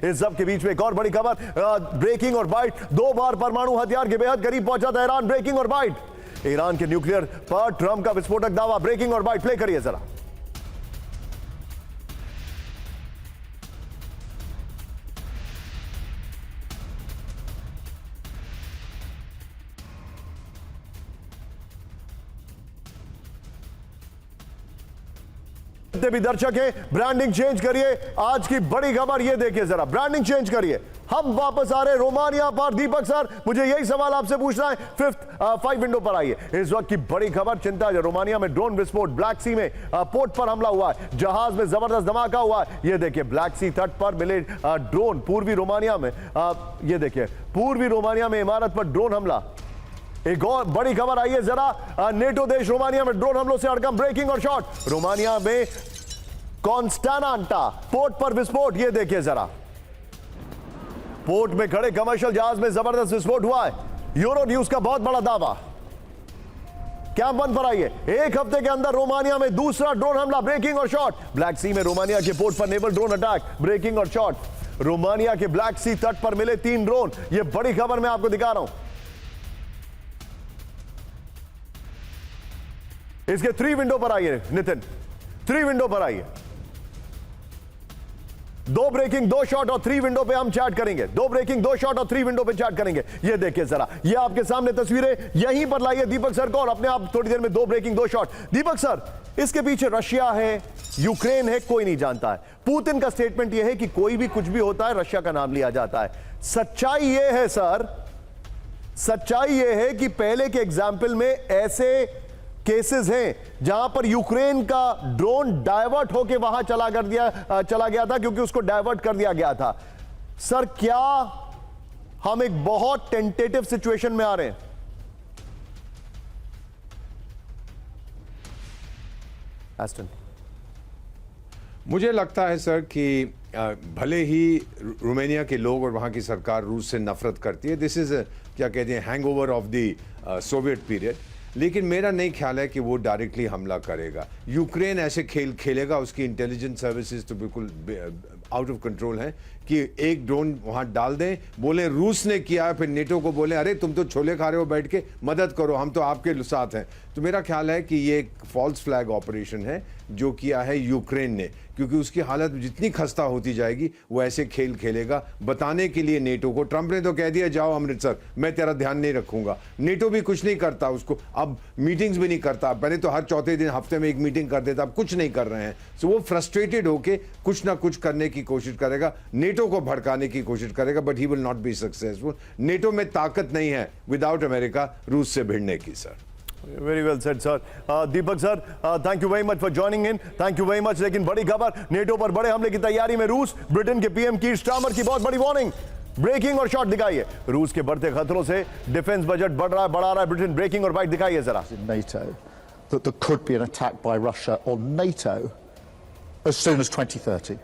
इस सब के बीच में एक और बड़ी खबर, ब्रेकिंग और बाइट। 2 बार परमाणु हथियार के बेहद करीब पहुंचा था ईरान। ब्रेकिंग और बाइट, ईरान के न्यूक्लियर पर ट्रंप का विस्फोटक दावा। ब्रेकिंग और बाइट प्ले करिए जरा। भी दर्शक है, ब्रांडिंग चेंज करिए। आज की बड़ी खबर ये देखिए जरा, ब्रांडिंग चेंज करिए। हम वापस आ रहे रोमानिया पर। दीपक सर, मुझे यही सवाल आपसे पूछना है। 5 विंडो पर आइए। इस वक्त की बड़ी खबर, चिंता है, रोमानिया में ड्रोन विस्फोट। ब्लैक सी में पोर्ट पर हमला हुआ है, जहाज में जबरदस्त धमाका हुआ है। ये देखिए, ब्लैक सी तट पर मिले ड्रोन। पूर्वी रोमानिया में ये देखिए, पूर्वी रोमानिया में इमारत पर ड्रोन हमला। एक और बड़ी खबर आई है जरा, नेटो देश रोमानिया में ड्रोन हमलों से हड़कंप। ब्रेकिंग और शॉट, रोमानिया में कॉन्स्टानांटा पोर्ट पर विस्फोट। ये देखिए जरा, पोर्ट में खड़े कमर्शियल जहाज में जबरदस्त विस्फोट हुआ है। यूरो न्यूज का बहुत बड़ा दावा। कैंप 1 पर आइए। एक हफ्ते के अंदर रोमानिया में दूसरा ड्रोन हमला। ब्रेकिंग और शॉट, ब्लैक सी में रोमानिया के पोर्ट पर नेवल ड्रोन अटैक। ब्रेकिंग और शॉट, रोमानिया के ब्लैक सी तट पर मिले 3 ड्रोन। यह बड़ी खबर मैं आपको दिखा रहा हूं। इसके 3 विंडो पर आइए नितिन, 3 विंडो पर आइए। 2 ब्रेकिंग, 2 शॉट और 3 विंडो पे हम चैट करेंगे। 2 ब्रेकिंग, 2 शॉट और 3 विंडो पे चैट करेंगे। ये देखिए जरा, ये आपके सामने तस्वीरें। यहीं पर लाइए दीपक सर को, और अपने आप थोड़ी देर में 2 ब्रेकिंग, 2 शॉट। दीपक सर, इसके पीछे रशिया है, यूक्रेन है, कोई नहीं जानता है। पुतिन का स्टेटमेंट यह है कि कोई भी कुछ भी होता है रशिया का नाम लिया जाता है। सच्चाई यह है सर, सच्चाई यह है कि पहले के एग्जाम्पल में ऐसे केसेस हैं जहां पर यूक्रेन का ड्रोन डाइवर्ट होकर वहां चला गया था, क्योंकि उसको डाइवर्ट कर दिया गया था। सर, क्या हम एक बहुत टेंटेटिव सिचुएशन में आ रहे हैं? एस्टन, मुझे लगता है सर कि भले ही रोमानिया के लोग और वहाँ की सरकार रूस से नफरत करती है, दिस इज क्या कहते हैं, hangover of the Soviet period, लेकिन मेरा नहीं ख्याल है कि वो डायरेक्टली हमला करेगा। यूक्रेन ऐसे खेल खेलेगा, उसकी इंटेलिजेंस सर्विसेज तो बिल्कुल आउट ऑफ कंट्रोल है कि एक ड्रोन वहाँ डाल दें, बोले रूस ने किया, फिर नेटो को बोले अरे तुम तो छोले खा रहे हो बैठ के, मदद करो, हम तो आपके साथ हैं। तो मेरा ख्याल है कि ये एक फॉल्स फ्लैग ऑपरेशन है जो किया है यूक्रेन ने, क्योंकि उसकी हालत जितनी खस्ता होती जाएगी वो ऐसे खेल खेलेगा बताने के लिए नेटो को। ट्रंप ने तो कह दिया जाओ अमृतसर, मैं तेरा ध्यान नहीं रखूंगा। नेटो भी कुछ नहीं करता उसको, अब मीटिंग्स भी नहीं करता। पहले तो हर चौथे दिन हफ्ते में एक मीटिंग कर देता, अब कुछ नहीं कर रहे हैं। सो वो फ्रस्ट्रेटेड होके कुछ ना कुछ करने की कोशिश करेगा, नेटो को भड़काने की कोशिश करेगा, but he will not be successful. NATO में ताकत नहीं है विदाउट अमेरिका रूस से भिड़ने की। Sir, very well said sir. Deepak sir, thank you very much for joining in, thank you very much. लेकिन बड़ी खबर, नेटो पर बड़े हमले की तैयारी में रूस। ब्रिटेन के पीएम कीर स्टारमर की बहुत बड़ी वार्निंग। ब्रेकिंग और शॉट दिखाइए। रूस के बढ़ते खतरों से डिफेंस बजट बढ़ा रहा है ब्रिटेन। ब्रेकिंग और बाइट दिखाइए जरा। NATO that there could be an attack by Russia on NATO as soon as 2030.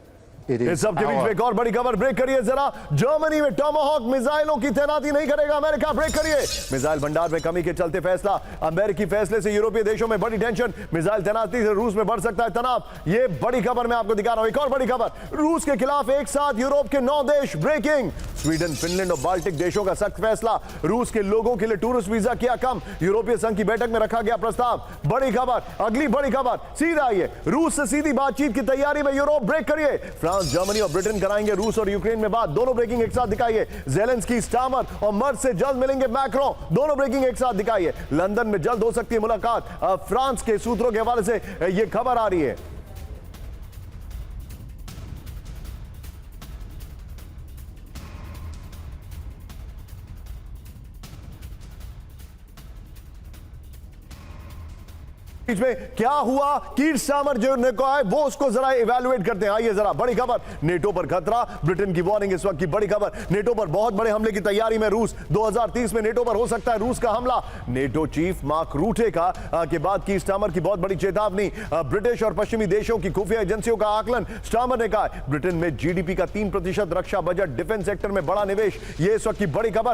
इस सब के बीच में एक और बड़ी खबर, ब्रेक करिए जरा। जर्मनी में टॉमाहॉक मिसाइलों की तैनाती नहीं करेगा अमेरिका। ब्रेक करिए। मिसाइल भंडार में कमी के चलते फैसला। अमेरिकी फैसले से यूरोपीय देशों में बड़ी टेंशन। मिसाइल तैनाती से रूस में बढ़ सकता है तनाव। ये बड़ी खबर मैं आपको दिखा रहा हूं। एक और बड़ी खबर, रूस के खिलाफ एक साथ यूरोप के 9 देश। ब्रेकिंग, स्वीडन, फिनलैंड और बाल्टिक देशों का सख्त फैसला। रूस के लोगों के लिए टूरिस्ट वीजा किया कम। यूरोपीय संघ की बैठक में रखा गया प्रस्ताव। बड़ी खबर, अगली बड़ी खबर, सीधा आइए। रूस से सीधी बातचीत की तैयारी में यूरोप। ब्रेक करिए। फ्रांस, जर्मनी और ब्रिटेन कराएंगे रूस और यूक्रेन में बात। दोनों ब्रेकिंग एक साथ दिखाइए। ज़ेलेंस्की, स्टारमर और मर्ज से जल्द मिलेंगे मैक्रों। दोनों ब्रेकिंग एक साथ दिखाइए। लंदन में जल्द हो सकती है मुलाकात। फ्रांस के सूत्रों के हवाले से यह खबर आ रही है। में क्या हुआ, कीर स्टारमर जो ने कहा है वो उसको जरा इवैल्यूएट करते हैं। आइए जरा, बड़ी खबर, नेटो पर खतरा, ब्रिटेन की वार्निंग। इस वक्त की बड़ी खबर, नेटो पर बहुत बड़े हमले की तैयारी में रूस। 2030 में नेटो पर हो सकता है रूस का हमला। नेटो चीफ मार्क रूटे का के बाद कीर स्टारमर की बहुत बड़ी चेतावनी। ब्रिटिश और पश्चिमी देशों की खुफिया एजेंसियों का आकलन। स्टारमर ने कहा ब्रिटेन में जीडीपी का 3% रक्षा बजट, डिफेंस सेक्टर में बड़ा निवेश। यह इस वक्त की बड़ी खबर।